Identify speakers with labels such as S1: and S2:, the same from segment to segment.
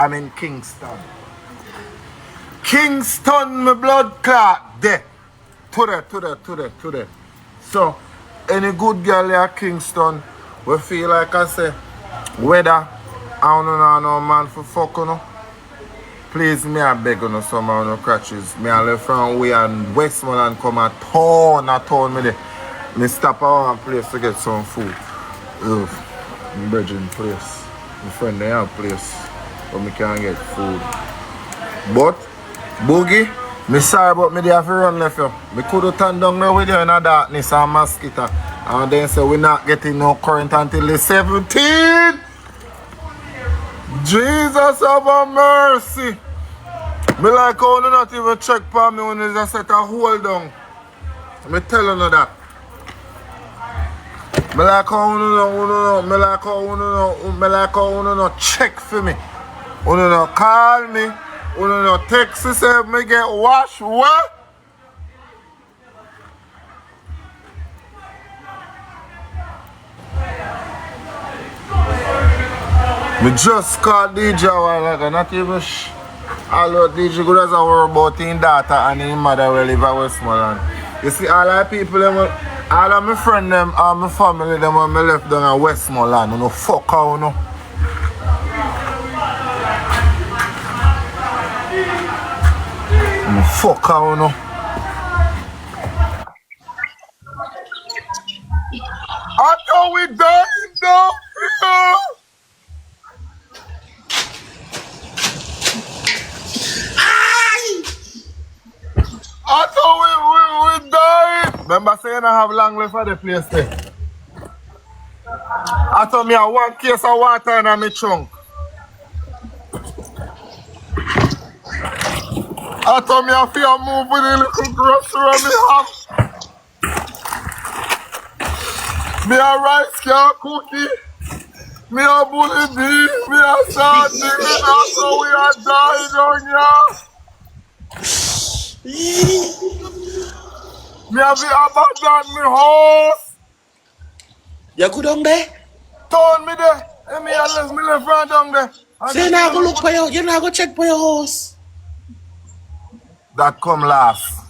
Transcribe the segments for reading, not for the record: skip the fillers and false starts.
S1: I'm in Kingston. Kingston, my blood clot, there. Today. So, any good girl here at Kingston, we feel like I say, whether I don't know no man for fuck you know. Please, me I beg you no some of no crutches. Me I left from way and Westmoreland come a town me there. Me stop at one place to get some food. Ugh, my brethren place. My friend they have place but me can't get food. But Boogie, me sorry but me have to run left you. Me could have turned down there with you in the darkness and mosquito. And then say we not getting no current until the 17th. Jesus have a mercy. Me like how you not even check for me when you just set a hold down. Me tell you that. Me like how you not check for me. You not call me. You not text me say me get washed. What? Me just called DJ a while ago, not even although DJ good as I worry about his daughter and his mother will live at Westmoreland. You see, all the people, all of my friends, them, all my family, them when me left down at Westmoreland, you know, fuck how, you know. Fuck how, you know. I thought we died, though. I thought we died. Remember saying I have long left for the place there. I thought me have one case of water in my trunk. I thought me have to move with the little grocery me have. Me a rice can cookie. Me a bully beef. Me a sardine. That's how we are dying on me have to abandon my house.
S2: You go down there?
S1: Turn me there. And me left right down there.
S2: So you not go look for your, you not go check for your house?
S1: That come last.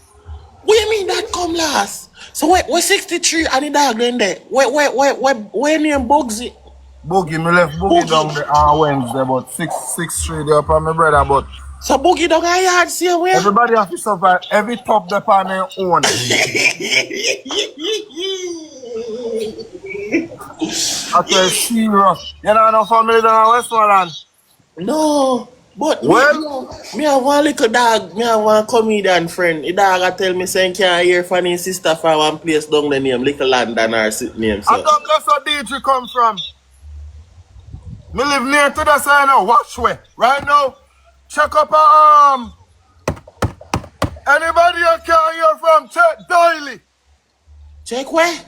S2: What you mean that come last? So we're 63 and the dog then there. Where name Bugsy?
S1: Boogie, me left Boogie down there on Wednesday, but 6-3 there upon my brother, but
S2: so Boogie down a yard, see where?
S1: everybody have to survive. Every top they on their own. Okay, serious. You know no family down in Westmoreland?
S2: No. But
S1: well,
S2: me have one little dog, me have one comedian friend. The dog a tell me saying can't hear from his sister for one place down the name, Little London or name. So.
S1: I thought that's where DJ come from. Me live near to the side now, watch where. Right now, check up anybody you can hear from, check daily.
S2: Check where?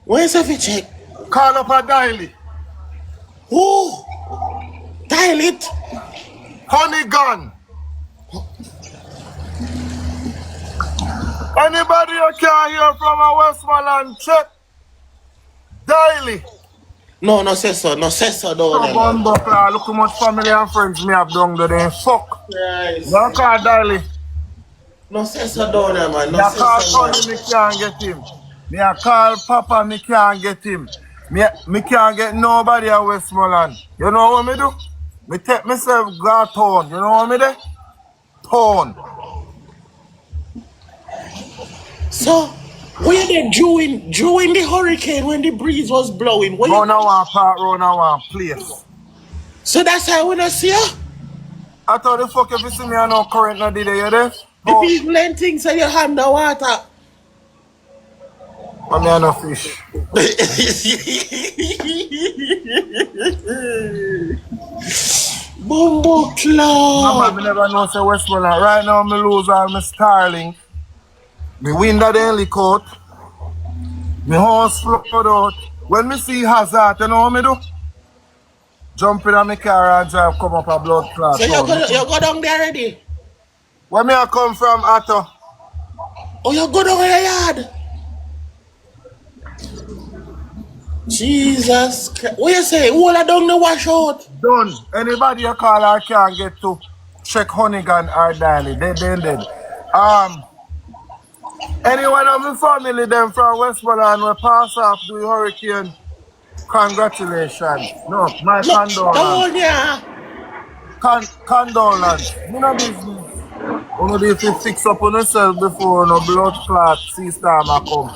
S2: Where's if you check?
S1: Call up a daily.
S2: Who? Dial it.
S1: Honey gun. Anybody you can hear from a Westmoreland, check daily.
S2: No say so, don't
S1: Look how much family and friends me have done there. Fuck.
S2: Nice.
S1: No call daily.
S2: No say so, Donia, man.
S1: Me a call Tony, me can't get him. Me a call Papa, me can't get him. Me can't get nobody at Westmoreland. You know what me do? Me take myself go town. You know what me do? Town.
S2: So, where they during the hurricane when the breeze was blowing?
S1: Run a one part, run a one place.
S2: So that's how we don't see her?
S1: I thought the fuck if you see me I no current no did you there?
S2: The people and things say your hand the water.
S1: But me no fish.
S2: Bumbo Club.
S1: Me never know say Westmoreland. Right now me lose all my Starlink. Me window then leak out. Me house flood out. When me see hazard, you know what me do? Jump in my car and drive come up a blood clot.
S2: So you go down there already?
S1: Where me I come from, Atto?
S2: Oh, you go down your yard? Jesus Christ. What you say? All I done the wash out.
S1: Done. Anybody you call or can get to check Honeygan or Daly. They dead. Um, anyone of the family them from Westmoreland will pass off the hurricane. Congratulations. No, my
S2: No,
S1: condolence.
S2: Donia.
S1: Condolence. Me no business. Only if you fix up on yourself before no blood clot sea storm a come.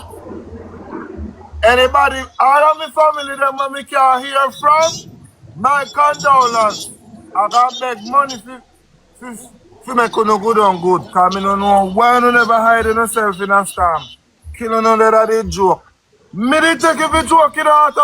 S1: Anybody, all of my family them when me can't hear from, my condolence. I got beg money for make you good and good. Cause me no know why you never hide yourself in a storm. Killing another day joke. Me did take if you joke it out